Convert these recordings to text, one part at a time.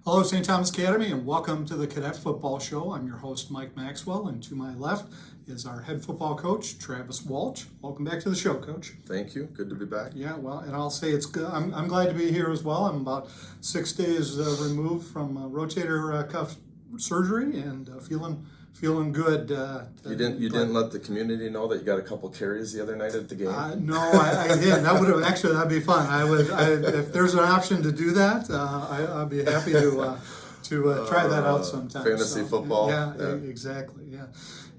Hello, St. Thomas Academy, and welcome to the Cadet Football Show. I'm your host, Mike Maxwell, and to my left is our head football coach, Travis Walch. Welcome back to the show, Coach. Thank you. Good to be back. Yeah, well, and I'll say it's good. I'm glad to be here as well. I'm about 6 days removed from rotator cuff surgery and feeling good. You didn't let the community know that you got a couple carries the other night at the game. No, I didn't. That'd be fun. If there's an option to do that, I'd be happy to try that out sometime. Fantasy football. Yeah, exactly. Yeah.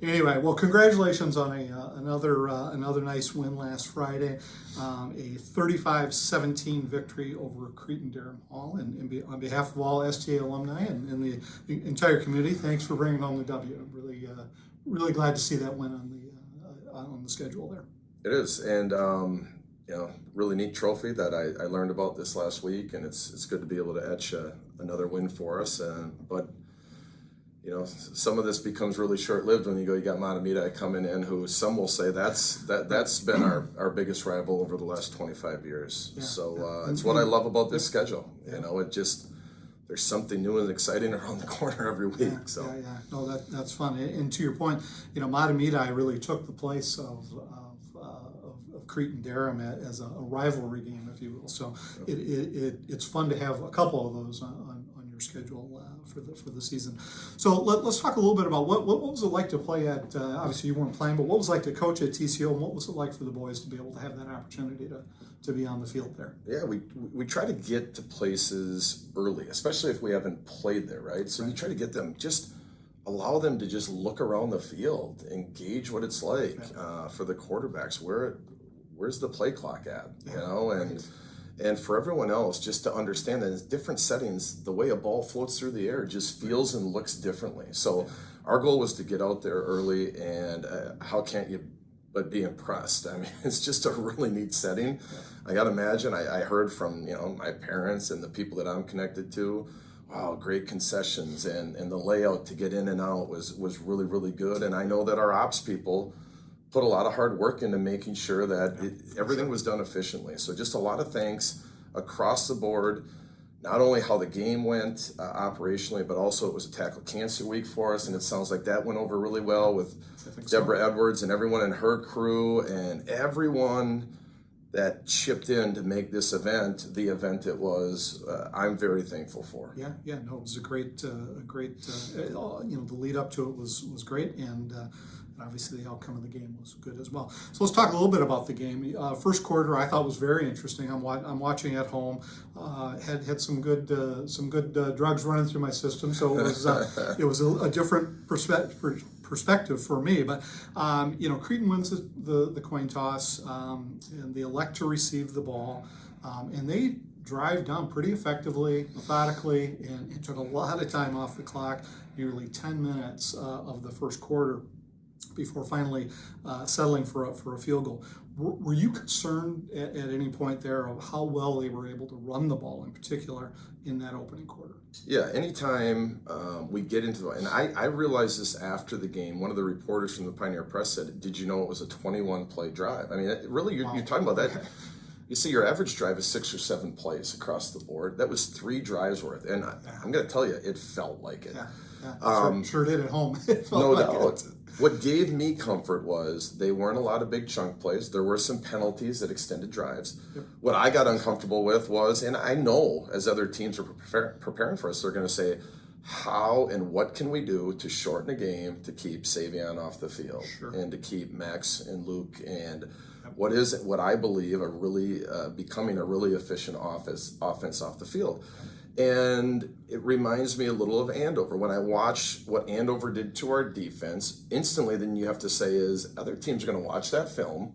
Anyway, well, congratulations on another nice win last Friday, a 35-17 victory over Cretin-Derham Hall, and on behalf of all STA alumni and the entire community, thanks for bringing home the W. I'm really glad to see that win on the schedule there. It is, and really neat trophy that I learned about this last week, and it's good to be able to etch another win for us. But some of this becomes really short-lived when you got Mahtomedi coming in, who some will say that's been our biggest rival over the last 25 years. Yeah, so it's what I love about this schedule. It just, there's something new and exciting around the corner every week. No, that's fun. And to your point, Mahtomedi really took the place of Cretin-Derham as a rivalry game, if you will. So it's fun to have a couple of those on your schedule for the season. So let's talk a little bit about what was it like to play at. Obviously, you weren't playing, but what was it like to coach at TCO, and what was it like for the boys to be able to have that opportunity to be on the field there? Yeah, we try to get to places early, especially if we haven't played there, right? So we try to get them, just allow them to just look around the field and gauge what it's like for the quarterbacks. Where's the play clock at? And for everyone else, just to understand that in different settings, the way a ball floats through the air just feels and looks differently. So our goal was to get out there early, and how can't you but be impressed? I mean, it's just a really neat setting. I got to imagine, I heard from my parents and the people that I'm connected to, wow, great concessions, and the layout to get in and out was really, really good. And I know that our ops people put a lot of hard work into making sure that everything was done efficiently. So just a lot of thanks across the board, not only how the game went operationally, but also it was a Tackle Cancer Week for us, and it sounds like that went over really well with Deborah Edwards and everyone in her crew and everyone that chipped in to make this event the event it was. I'm very thankful for. No, it was a great, the lead up to it was great, and obviously the outcome of the game was good as well. So let's talk a little bit about the game. First quarter I thought was very interesting. I'm watching at home. Had some good drugs running through my system, so it was a different perspective for me. But Cretin wins the coin toss, and they elect to receive the ball, and they drive down pretty effectively, methodically, and it took a lot of time off the clock, nearly 10 minutes of the first quarter, before finally settling for a field goal. Were you concerned at any point there of how well they were able to run the ball, in particular, in that opening quarter? Yeah, anytime we get into and I realized this after the game. One of the reporters from the Pioneer Press said, "Did you know it was a 21-play drive?" I mean, really, you're talking about that. You see, your average drive is 6 or 7 plays across the board. That was 3 drives worth, and I'm going to tell you, it felt like it. Sure did at home. It felt no like doubt. It. What gave me comfort was they weren't a lot of big chunk plays. There were some penalties that extended drives. Yep. What I got uncomfortable with was, and I know as other teams are preparing for us, they're going to say, how and what can we do to shorten a game to keep Savion off the field and to keep Max and Luke and what I believe are really becoming a really efficient offense off the field. And it reminds me a little of Andover. When I watch what Andover did to our defense, instantly then you have to say is other teams are going to watch that film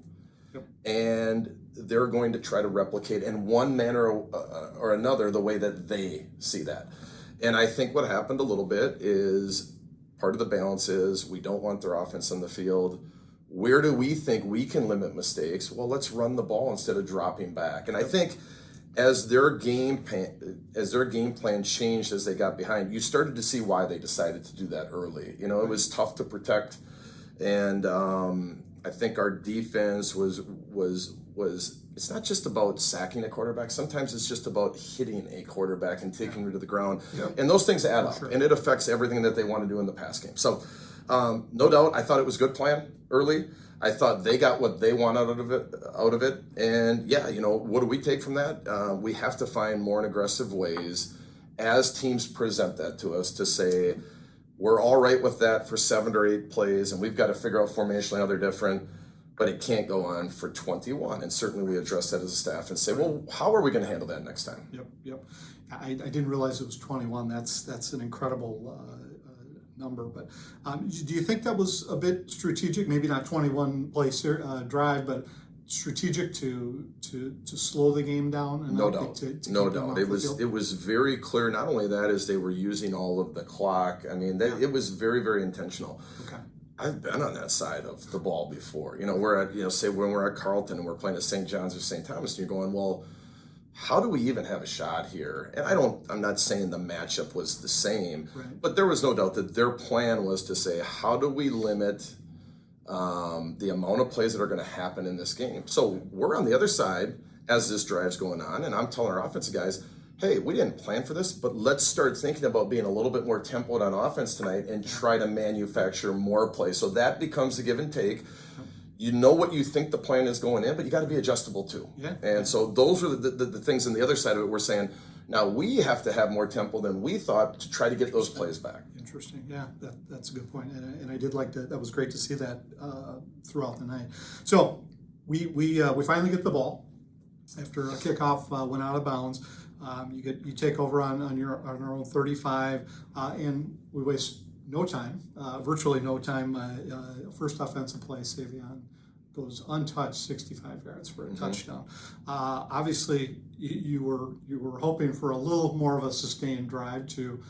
and they're going to try to replicate in one manner or another the way that they see that. And I think what happened a little bit is part of the balance is we don't want their offense on the field. Where do we think we can limit mistakes? Well, let's run the ball instead of dropping back. And I think as their game plan changed as they got behind, you started to see why they decided to do that early. It was tough to protect, and I think our defense was it's not just about sacking a quarterback. Sometimes it's just about hitting a quarterback and taking him to the ground. And those things add up, and it affects everything that they want to do in the pass game. So, no doubt, I thought it was a good plan early. I thought they got what they want out of it. And yeah, what do we take from that? We have to find more and aggressive ways as teams present that to us to say, we're all right with that for 7 or 8 plays, and we've got to figure out formationally how they're different, but it can't go on for 21. And certainly we address that as a staff and say, well, how are we going to handle that next time? Yep. I didn't realize it was 21. That's an incredible number. But do you think that was a bit strategic? Maybe not 21 play drive, but strategic to slow the game down? And no doubt. It was very clear. Not only that, as they were using all of the clock. I mean, it was very, very intentional. Okay. I've been on that side of the ball before. We're at, say when we're at Carleton and we're playing at St. John's or St. Thomas, and you're going, well, how do we even have a shot here? And I'm not saying the matchup was the same, but there was no doubt that their plan was to say, how do we limit the amount of plays that are going to happen in this game? So we're on the other side as this drive's going on, and I'm telling our offensive guys, hey, we didn't plan for this, but let's start thinking about being a little bit more tempoed on offense tonight and try to manufacture more plays. So that becomes a give and take. You know what you think the plan is going in, but you got to be adjustable too. And so those are the things on the other side of it. We're saying, now we have to have more tempo than we thought to try to get those plays back. Interesting. Yeah, that's a good point. And I did like that. That was great to see that throughout the night. So we finally get the ball after a kickoff went out of bounds. You take over on our own 35, and we waste no time, virtually no time. First offensive play, Savion goes untouched 65 yards for a touchdown. Obviously, you were hoping for a little more of a sustained drive to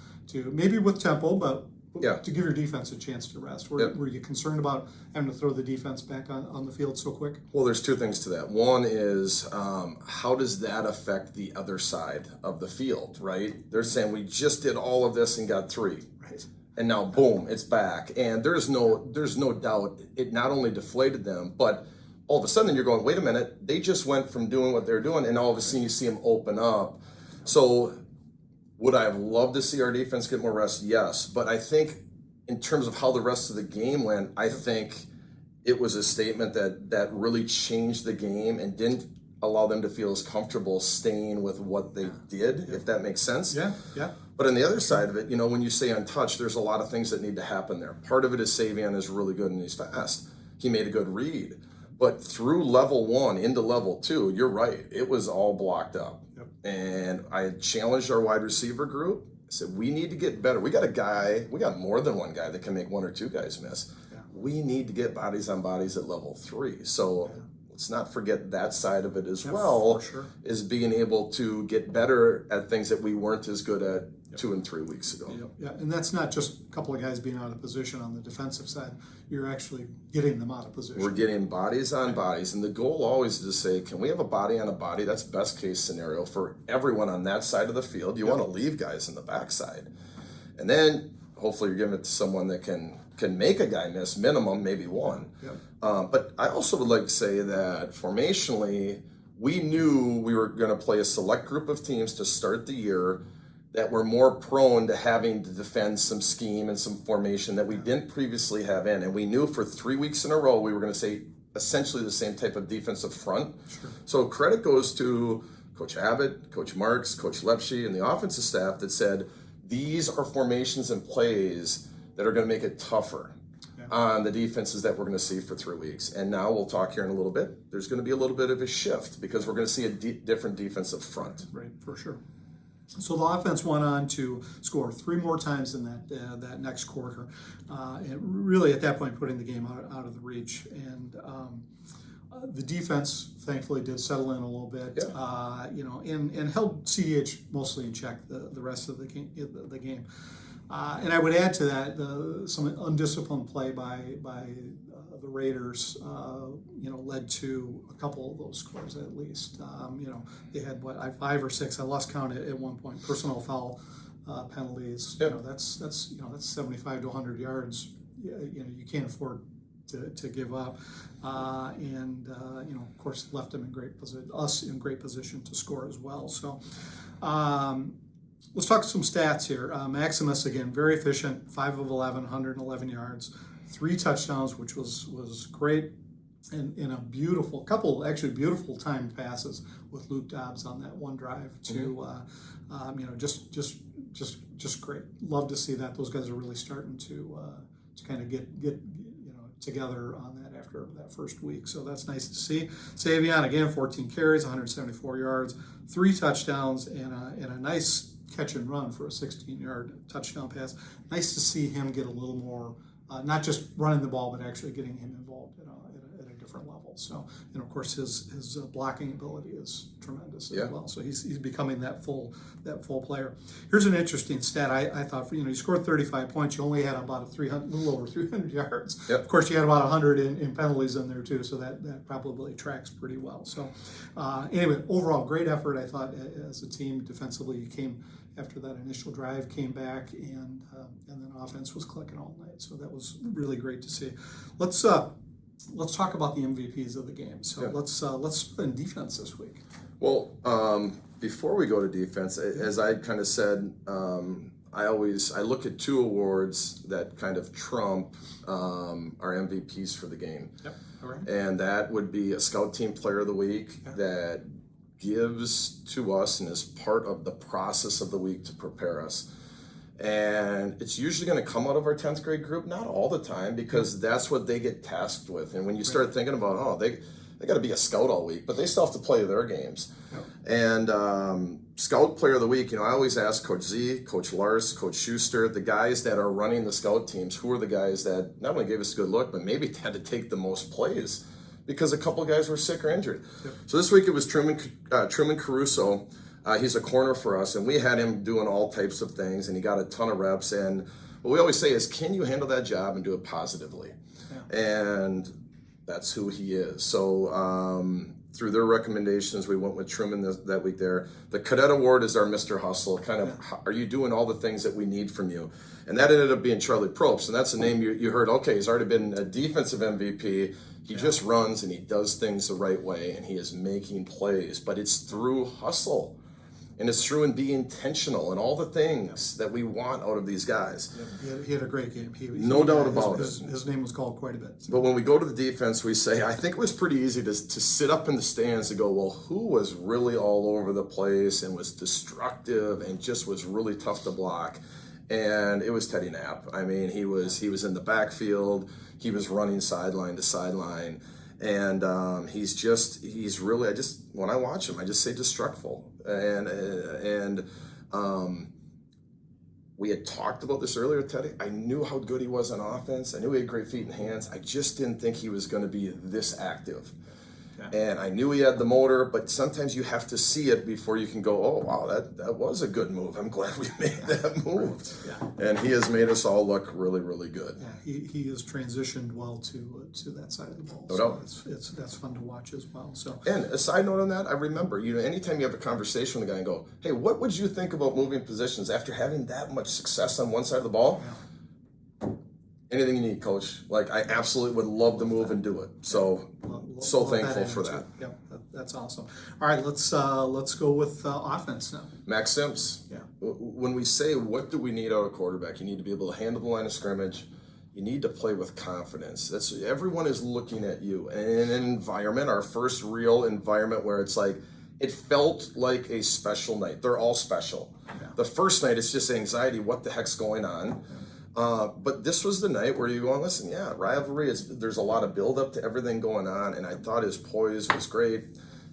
maybe with tempo, but to give your defense a chance to rest. Were you concerned about having to throw the defense back on the field so quick? Well, there's 2 things to that. One is how does that affect the other side of the field, right? They're saying we just did all of this and got 3. Right. And now, boom, it's back. And there's no doubt it not only deflated them, but all of a sudden you're going, wait a minute, they just went from doing what they're doing, and all of a sudden you see them open up. So would I have loved to see our defense get more rest? Yes. But I think in terms of how the rest of the game went, I think it was a statement that really changed the game and didn't allow them to feel as comfortable staying with what they did, if that makes sense. Yeah. But on the other side of it, when you say untouched, there's a lot of things that need to happen there. Part of it is Savion is really good and he's fast. He made a good read. But through level 1 into level 2, you're right. It was all blocked up. And I challenged our wide receiver group. I said, we need to get better. We got more than one guy that can make 1 or 2 guys miss. We need to get bodies on bodies at level 3. So let's not forget that side of it as well, is being able to get better at things that we weren't as good at 2 and 3 weeks ago. And that's not just a couple of guys being out of position on the defensive side. You're actually getting them out of position. We're getting bodies on bodies, and the goal always is to say, can we have a body on a body? That's best case scenario for everyone on that side of the field. You want to leave guys in the backside. And then hopefully you're giving it to someone that can make a guy miss, minimum, maybe 1. But I also would like to say that formationally, we knew we were going to play a select group of teams to start the year that were more prone to having to defend some scheme and some formation that we didn't previously have in. And we knew for 3 weeks in a row we were going to say essentially the same type of defensive front. So credit goes to Coach Abbott, Coach Marks, Coach Lepshy, and the offensive staff that said, these are formations and plays that are going to make it tougher on the defenses that we're going to see for 3 weeks. And now we'll talk here in a little bit. There's going to be a little bit of a shift because we're going to see a different defensive front. Right, for sure. So the offense went on to score 3 more times in that next quarter, and really at that point putting the game out of the reach. And the defense thankfully did settle in a little bit, and held CDH mostly in check the rest of the game. And I would add to that some undisciplined play by the Raiders, led to a couple of those scores at least. They had 5 or 6. I lost count at one point. Personal foul penalties. That's 75 to 100 yards. You can't afford to give up, and of course left them in us in great position to score as well. So let's talk some stats here. Maximus, again, very efficient, 5 of 11, 111 yards, 3 touchdowns, which was great, and in a beautiful timed passes with Luke Dobbs on that one drive to just great. Love to see that. Those guys are really starting to kind of get together on that after that first week. So that's nice to see. Savion, again, 14 carries, 174 yards, 3 touchdowns, and a nice catch and run for a 16-yard touchdown pass. Nice to see him get a little more, not just running the ball, but actually getting him involved at a different level. So, and of course, his blocking ability is tremendous as well. So he's becoming that full player. Here's an interesting stat. I thought, you scored 35 points. You only had about a little over 300 yards. Yep. Of course, you had about 100 in penalties in there too. So that probably tracks pretty well. So anyway, overall, great effort. I thought as a team defensively, you came after that initial drive, came back, and then offense was clicking all night. So that was really great to see. Let's talk about the MVPs of the game. So let's spend defense this week. Well, before we go to defense, as I kind of said, I look at 2 awards that kind of trump our MVPs for the game. Yep. All right. And that would be a Scout Team Player of the Week that gives to us and is part of the process of the week to prepare us. And it's usually going to come out of our 10th grade group, not all the time, because that's what they get tasked with. And when you start thinking about, they got to be a scout all week, but they still have to play their games. Yep. And Scout Player of the Week, I always ask Coach Z, Coach Lars, Coach Schuster, the guys that are running the scout teams, who are the guys that not only gave us a good look, but maybe had to take the most plays because a couple of guys were sick or injured. Yep. So this week it was Truman Caruso. He's a corner for us, and we had him doing all types of things, and he got a ton of reps. And what we always say is, can you handle that job and do it positively? Yeah. And that's who he is. So through their recommendations, we went with Truman that week there. The Cadet Award is our Mr. Hustle. Are you doing all the things that we need from you? And that ended up being Charlie Probst, and that's a name you heard. Okay, he's already been a defensive MVP. He just runs and he does things the right way, and he is making plays. But it's through hustle. And it's through and being intentional and all the things that we want out of these guys. Yeah, he had a great game. No doubt about it. His name was called quite a bit. But when we go to the defense, we say, I think it was pretty easy to sit up in the stands and go, well, who was really all over the place and was destructive and just was really tough to block? And it was Teddy Knapp. I mean, he was in the backfield. He was running sideline to sideline. And he's really, when I watch him, I just say destructful. And we had talked about this earlier, Teddy. I knew how good he was on offense. I knew he had great feet and hands. I just didn't think he was going to be this active. Yeah. And I knew he had the motor, but sometimes you have to see it before you can go, oh, wow, that was a good move. I'm glad we made that move. Yeah. And he has made us all look really, really good. Yeah, he has transitioned well to that side of the ball. No doubt. So that's fun to watch as well. So. And a side note on that, I remember, anytime you have a conversation with a guy and go, hey, what would you think about moving positions after having that much success on one side of the ball? Yeah. Anything you need, Coach. Like, I absolutely would love to move and do it. So, thankful for that. Yep, that's awesome. All right, let's go with offense now. Max Sims. Yeah. When we say what do we need out of quarterback, you need to be able to handle the line of scrimmage. You need to play with confidence. Everyone is looking at you. And in an environment, our first real environment where it's like, it felt like a special night. They're all special. Yeah. The first night, it's just anxiety. What the heck's going on? Yeah. But this was the night where you go, listen, rivalry there's a lot of build up to everything going on. And I thought his poise was great.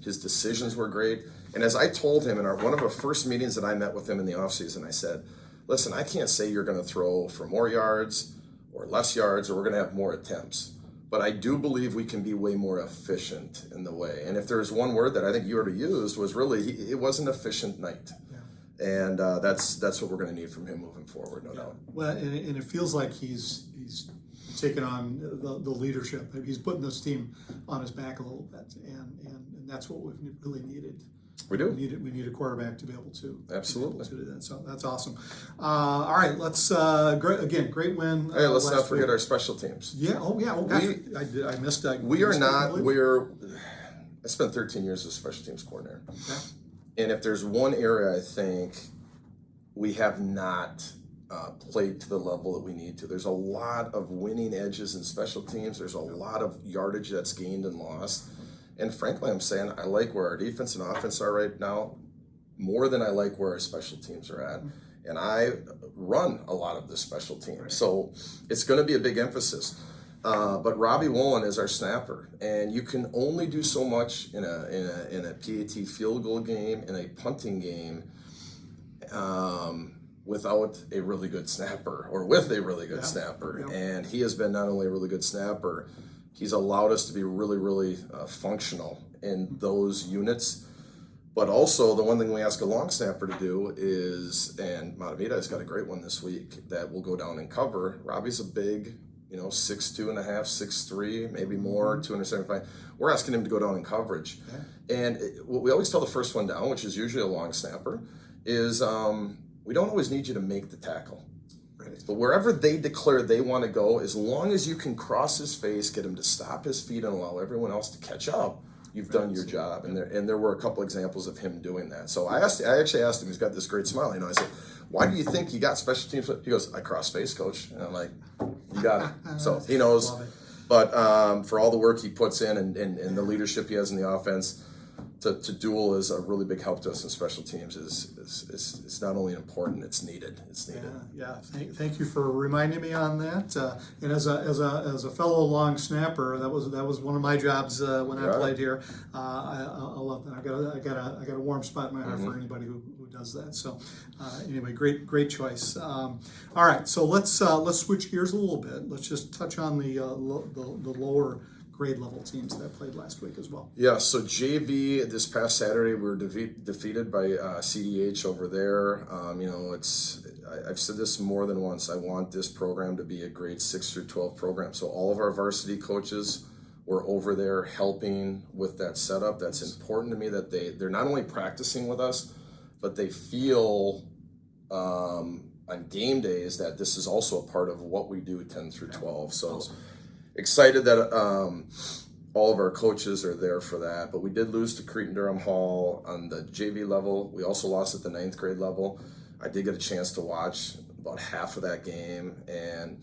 His decisions were great. And as I told him in one of our first meetings that I met with him in the offseason, I said, listen, I can't say you're going to throw for more yards or less yards, or we're going to have more attempts. But I do believe we can be way more efficient in the way. And if there's one word that I think you already used was really, it was an efficient night. And that's what we're going to need from him moving forward, no doubt. Well, and it feels like he's taken on the leadership. He's putting this team on his back a little bit, and that's what we've really needed We do. We need a quarterback to be able to Absolutely to do that. So that's awesome. All right, let's great win. Hey, let's not last forget week. our special teams. Yeah. Oh yeah. Oh gosh, I missed that. We are not. I spent 13 years as special teams coordinator, and if there's one area I think we have not played to the level that we need to, there's a lot of winning edges in special teams. There's a lot of yardage that's gained and lost. And frankly, I'm saying I like where our defense and offense are right now more than I like where our special teams are at. And I run a lot of the special teams. So it's going to be a big emphasis. But Robbie Wolin is our snapper. And you can only do so much in a PAT field goal game, in a punting game, without a really good snapper or with a really good snapper. And he has been not only a really good snapper, he's allowed us to be really, really functional in those units. But also, the one thing we ask a long snapper to do is, and Mahtomedi has got a great one this week that will go down and cover. Robbie's a big, 6'2 and a half, 6'3, maybe more, 275. We're asking him to go down in coverage. And what we always tell the first one down, which is usually a long snapper, is we don't always need you to make the tackle. But wherever they declare they want to go, as long as you can cross his face, get him to stop his feet, and allow everyone else to catch up, you've done your job. And there were a couple examples of him doing that. So I actually asked him. He's got this great smile. I said, "Why do you think you got special teams?" He goes, "I cross face, coach." And I'm like, "You got it." So he knows. But for all the work he puts in and the leadership he has in the offense, to duel is a really big help to us in special teams. It's not only important, it's needed. It's needed. Yeah. Thank you for reminding me on that. And as a fellow long snapper, that was one of my jobs when I played here. I love that. I got a warm spot in my heart for anybody who does that. So anyway, great choice. All right, so let's switch gears a little bit. Let's just touch on the lower grade level teams that played last week as well. Yeah, so JV this past Saturday we were defeated by CDH over there. I've said this more than once. I want this program to be a grade 6 through 12 program. So all of our varsity coaches were over there helping with that setup. That's important to me that they're not only practicing with us, but they feel on game days that this is also a part of what we do 10 through 12. So. Awesome. Excited that all of our coaches are there for that, but we did lose to Cretin-Derham Hall on the JV level. We also lost at the 9th grade level. I did get a chance to watch about half of that game, and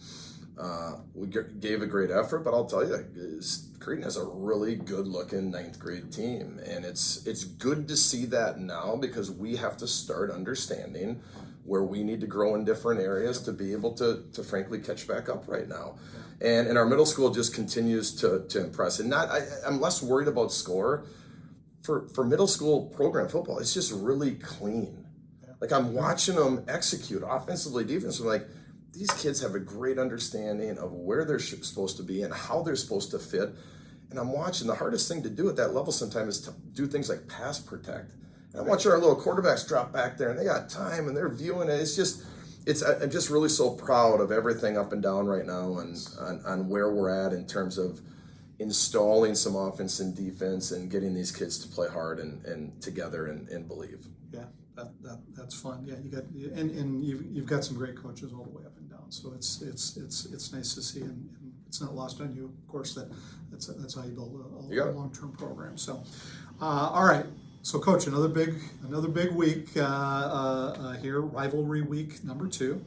we gave a great effort, but I'll tell you, Cretin has a really good-looking 9th grade team, and it's good to see that now because we have to start understanding where we need to grow in different areas to be able to frankly catch back up right now. And our middle school just continues to impress. And I'm less worried about score. For middle school program football, it's just really clean. Like I'm watching them execute offensively, defensively. Like these kids have a great understanding of where they're supposed to be and how they're supposed to fit. And I'm watching, the hardest thing to do at that level sometimes is to do things like pass protect. And I'm watching our little quarterbacks drop back there and they got time and they're viewing it. I'm just really so proud of everything up and down right now and on where we're at in terms of installing some offense and defense and getting these kids to play hard and together and believe. Yeah, that's fun. Yeah, you've got some great coaches all the way up and down. So it's nice to see, and it's not lost on you, of course, that's how you build a long-term program. So, all right. So, Coach, another big week here, rivalry week number 2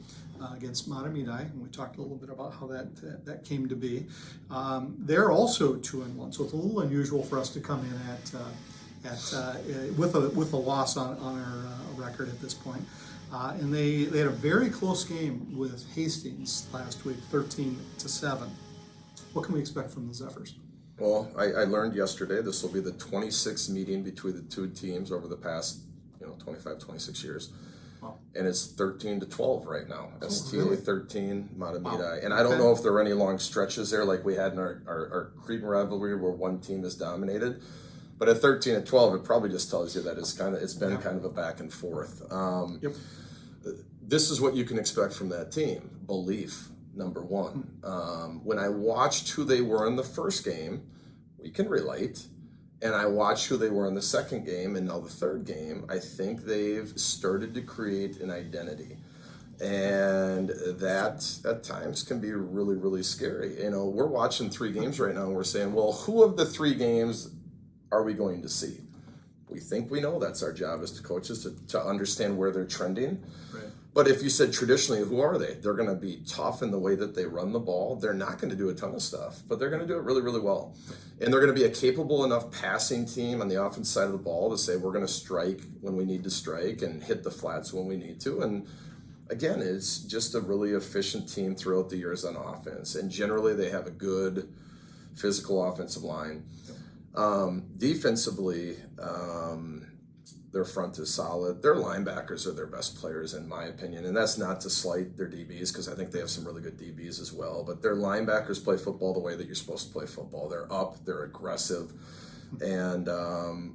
against Mahtomedi, and we talked a little bit about how that came to be. They're also 2-1, so it's a little unusual for us to come in with a loss on our record at this point. And they had a very close game with Hastings last week, 13-7. What can we expect from the Zephyrs? Well, I learned yesterday this will be the 26th meeting between the two teams over the past 25, 26 years. Wow. And it's 13-12 right now. STA 13, Mahtomedi. Wow. And I don't know if there are any long stretches there like we had in our Cretin rivalry where one team is dominated. But at 13-12, it probably just tells you that it's been kind of a back and forth. This is what you can expect from that team. Belief. Number one. When I watched who they were in the first game, we can relate. and I watched who they were in the second game and now the third game, I think they've started to create an identity. And that at times can be really, really scary. You know, we're watching 3 games right now and we're saying, well, who of the 3 games are we going to see? We think we know. That's our job as coaches to understand where they're trending. Right. But if you said traditionally, who are they? They're going to be tough in the way that they run the ball. They're not going to do a ton of stuff, but they're going to do it really, really well. And they're going to be a capable enough passing team on the offense side of the ball to say we're going to strike when we need to strike and hit the flats when we need to. And again, it's just a really efficient team throughout the years on offense. And generally, they have a good physical offensive line. Defensively, their front is solid. Their linebackers are their best players, in my opinion. And that's not to slight their DBs, because I think they have some really good DBs as well. But their linebackers play football the way that you're supposed to play football. They're up, they're aggressive, and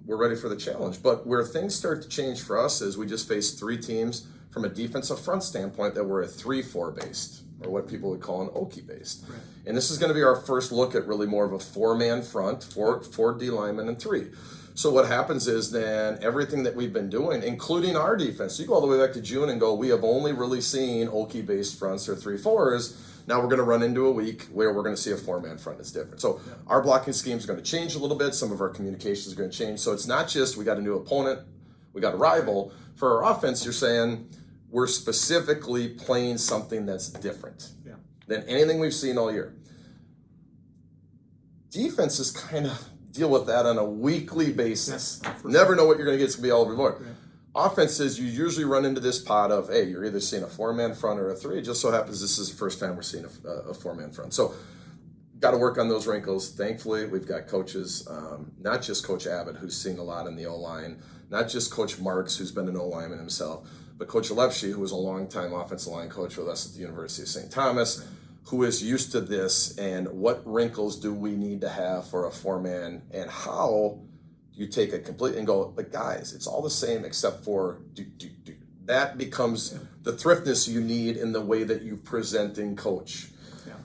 we're ready for the challenge. But where things start to change for us is we just faced 3 teams from a defensive front standpoint that were a 3-4 based, or what people would call an Okie based. Right. And this is going to be our first look at really more of a 4-man front, 4 D linemen and 3. So what happens is then everything that we've been doing, including our defense, you go all the way back to June and go, we have only really seen Okie based fronts or 3-4s. Now we're going to run into a week where we're going to see a 4-man front that's different. So our blocking schemes are going to change a little bit. Some of our communications are going to change. So it's not just we got a new opponent, we got a rival. For our offense, you're saying we're specifically playing something that's different than anything we've seen all year. Defenses kind of deal with that on a weekly basis. Never know what you're going to get. It's going to be all over the board. Offenses, you usually run into this pot of, hey, you're either seeing a 4-man front or a 3. It just so happens this is the first time we're seeing a 4-man front. So got to work on those wrinkles. Thankfully, we've got coaches, not just Coach Abbott, who's seen a lot in the O-line, not just Coach Marks, who's been an O-lineman himself, but Coach Lepshy, who was a longtime offensive line coach with us at the University of St. Thomas, who is used to this, and what wrinkles do we need to have for a 4-man, and how you take it completely and go, but guys, it's all the same except for do. That becomes the thriftness you need in the way that you present and coach.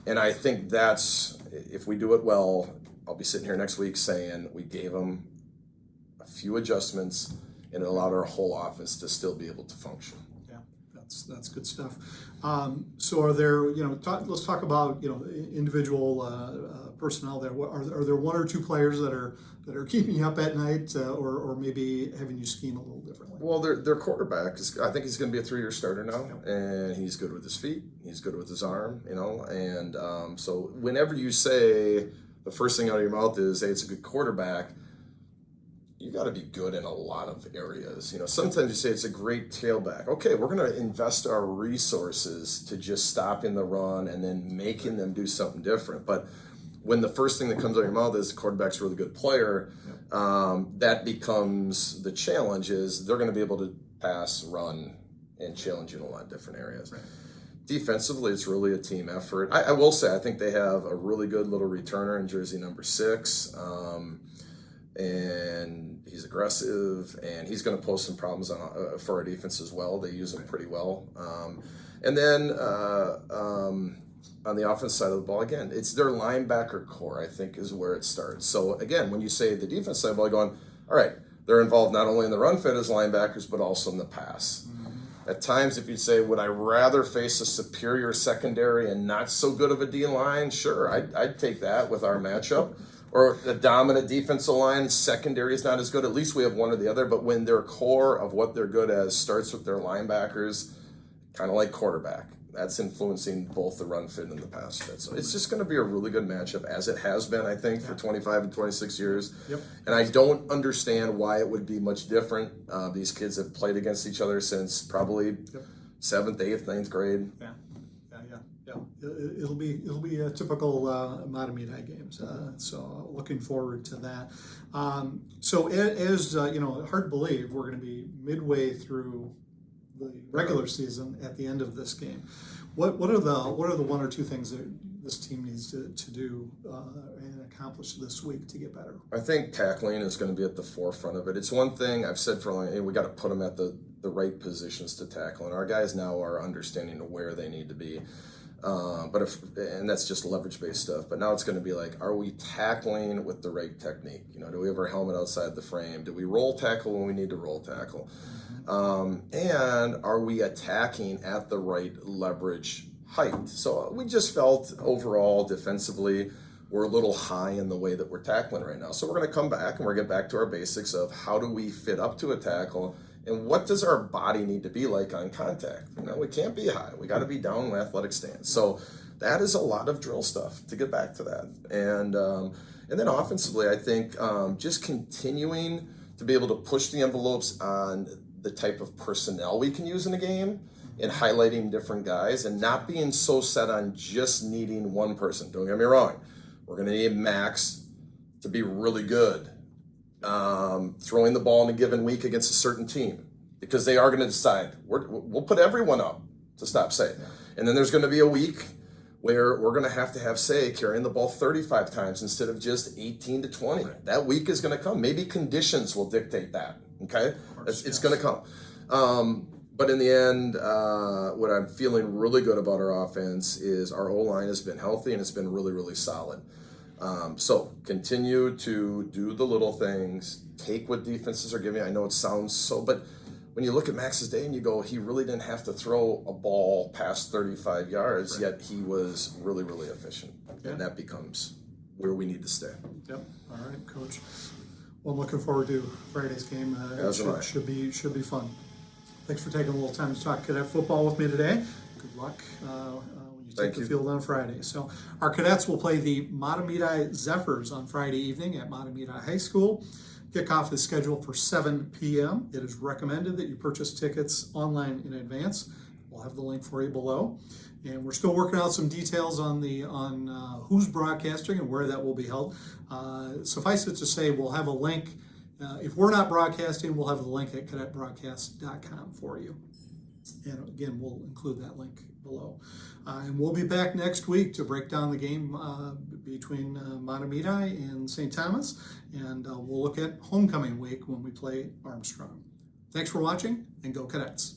And I think that's, if we do it well, I'll be sitting here next week saying we gave them a few adjustments and it allowed our whole offense to still be able to function. Yeah, that's good stuff. So are there, let's talk about, individual personnel there. Are there 1 or 2 players that are keeping you up at night, or maybe having you scheme a little differently? Well, their quarterback I think he's going to be a 3-year starter now, and he's good with his feet, he's good with his arm, and so whenever you say the first thing out of your mouth is, hey, it's a good quarterback, you got to be good in a lot of areas. Sometimes you say it's a great tailback. Okay, we're going to invest our resources to just stopping the run and then making them do something different. But when the first thing that comes out of your mouth is the quarterback's a really good player, that becomes the challenge. Is they're going to be able to pass, run, and challenge you in a lot of different areas. Right. Defensively, it's really a team effort. I will say I think they have a really good little returner in jersey number 6. And he's aggressive, and he's going to pose some problems for our defense as well. They use him pretty well. And then on the offense side of the ball, again, it's their linebacker core, I think, is where it starts. So again, when you say the defense side of the ball, going, all right, they're involved not only in the run fit as linebackers, but also in the pass. At times, if you say, would I rather face a superior secondary and not so good of a D line? Sure, I'd take that with our matchup. Or the dominant defensive line, secondary is not as good. At least we have one or the other. But when their core of what they're good at starts with their linebackers, kind of like quarterback, that's influencing both the run fit and the pass fit. So it's just going to be a really good matchup, as it has been, I think, for 25 and 26 years. And I don't understand why it would be much different. These kids have played against each other since probably 7th, 8th, 9th grade. It'll be a typical Mahtomedi games. So looking forward to that. So as hard to believe we're going to be midway through the regular season at the end of this game. What are the 1 or 2 things that this team needs to do and accomplish this week to get better? I think tackling is going to be at the forefront of it. It's one thing I've said for a long time, we got to put them at the right positions to tackle, and our guys now are understanding where they need to be. And that's just leverage-based stuff. But now it's going to be like, are we tackling with the right technique? You know, do we have our helmet outside the frame? Do we roll tackle when we need to roll tackle? And are we attacking at the right leverage height? So we just felt overall defensively we're a little high in the way that we're tackling right now. So we're going to come back and we're going to get back to our basics of how do we fit up to a tackle and what does our body need to be like on contact? You know, we can't be high. We got to be down in athletic stance. So that is a lot of drill stuff to get back to that. And then offensively, I think just continuing to be able to push the envelopes on the type of personnel we can use in a game and highlighting different guys and not being so set on just needing one person. Don't get me wrong. We're going to need Max to be really good throwing the ball in a given week against a certain team because they are going to decide we'll put everyone up to stop Say. And then there's going to be a week where we're going to have Say carrying the ball 35 times instead of just 18 to 20. Right. That week is going to come. Maybe conditions will dictate that. Okay? It's going to come. But in the end, what I'm feeling really good about our offense is our O-line has been healthy and it's been really, really solid. So continue to do the little things, take what defenses are giving. I know it sounds so, but when you look at Max's day and you go, he really didn't have to throw a ball past 35 yards, yet he was really, really efficient. Yeah. And that becomes where we need to stay. Yep. All right, Coach. Well, I'm looking forward to Friday's game. Should be fun. Thanks for taking a little time to talk cadet football with me today. Good luck when you take the field on Friday. So our cadets will play the Mahtomedi Zephyrs on Friday evening at Mahtomedi High School. Kickoff is scheduled for 7 p.m. It is recommended that you purchase tickets online in advance. We'll have the link for you below. And we're still working out some details on who's broadcasting and where that will be held. Suffice it to say, we'll have a link. If we're not broadcasting, we'll have the link at cadetbroadcast.com for you. And again, we'll include that link below. And we'll be back next week to break down the game between Mahtomedi and St. Thomas. And we'll look at homecoming week when we play Armstrong. Thanks for watching, and go Cadets.